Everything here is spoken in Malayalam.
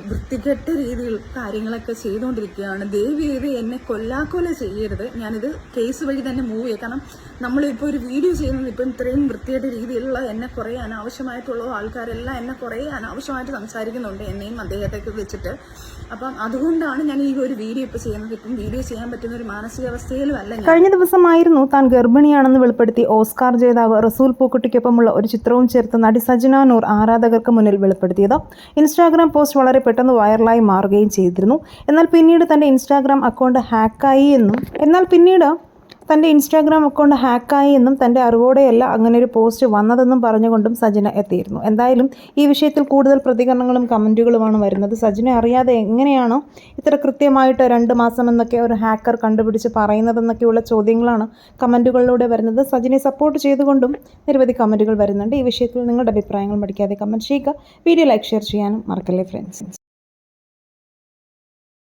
വൃത്തികെട്ട രീതിയിൽ കാര്യങ്ങളൊക്കെ ചെയ്തുകൊണ്ടിരിക്കുകയാണ്. ദയവ് ചെയ്ത് എന്നെ കൊല്ലാക്കൊല ചെയ്യരുത്. ഞാനിത് കേസ് വഴി തന്നെ മൂവ് ചെയ്യാം. കാരണം നമ്മളിപ്പോൾ ഒരു വീഡിയോ ചെയ്യുന്നത് ഇപ്പം ഇത്രയും വൃത്തികെട്ട രീതിയിലുള്ള എന്നെ കുറേ അനാവശ്യമായിട്ടുള്ള ആൾക്കാരെല്ലാം എന്നെ കുറേ അനാവശ്യമായിട്ട് സംസാരിക്കുന്നുണ്ട്, എന്നെയും അദ്ദേഹത്തെയൊക്കെ വെച്ചിട്ട്. അപ്പം അതുകൊണ്ടാണ് ഞാൻ ഈ ഒരു വീഡിയോ ഇപ്പോൾ ചെയ്യുന്നത്. ഇപ്പം വീഡിയോ ചെയ്യാൻ പറ്റുന്ന ഒരു മാനസികാവസ്ഥയിലും അല്ല. കഴിഞ്ഞ ദിവസമായിരുന്നു താൻ ഗർഭിണിയാണെന്ന് വെളിപ്പെടുത്തി ഓസ്കാർ ജേതാവ് റസൂൽ പൂക്കുട്ടിക്കൊപ്പമുള്ള ഒരു ചിത്രവും ചേർത്ത് നടി സജന നൂർ ആരാധകർക്ക് മുന്നിൽ വെളിപ്പെടുത്തിയത്. ഇൻസ്റ്റാഗ്രാം പോസ്റ്റ് വളരെ പെട്ടെന്ന് വൈറലായി മാറുകയും ചെയ്തിരുന്നു. എന്നാൽ പിന്നീട് തൻ്റെ ഇൻസ്റ്റാഗ്രാം അക്കൗണ്ട് ഹാക്കായി എന്നും തൻ്റെ അറിവോടെയല്ല അങ്ങനെ ഒരു പോസ്റ്റ് വന്നതെന്നും പറഞ്ഞുകൊണ്ടും സജന എത്തിയിരുന്നു. എന്തായാലും ഈ വിഷയത്തിൽ കൂടുതൽ പ്രതികരണങ്ങളും കമൻറ്റുകളുമാണ് വരുന്നത്. സജന അറിയാതെ എങ്ങനെയാണോ ഇത്ര കൃത്യമായിട്ട് 2 മാസം എന്നൊക്കെ ഒരു ഹാക്കർ കണ്ടുപിടിച്ച് പറയുന്നതെന്നൊക്കെയുള്ള ചോദ്യങ്ങളാണ് കമൻറ്റുകളിലൂടെ വരുന്നത്. സജനെ സപ്പോർട്ട് ചെയ്തുകൊണ്ടും നിരവധി കമൻറ്റുകൾ വരുന്നുണ്ട്. ഈ വിഷയത്തിൽ നിങ്ങളുടെ അഭിപ്രായങ്ങൾ മടിക്കാതെ കമൻറ്റ് ചെയ്യുക. വീഡിയോ ലൈക്ക് ഷെയർ ചെയ്യാനും മറക്കല്ലേ ഫ്രണ്ട്സ്.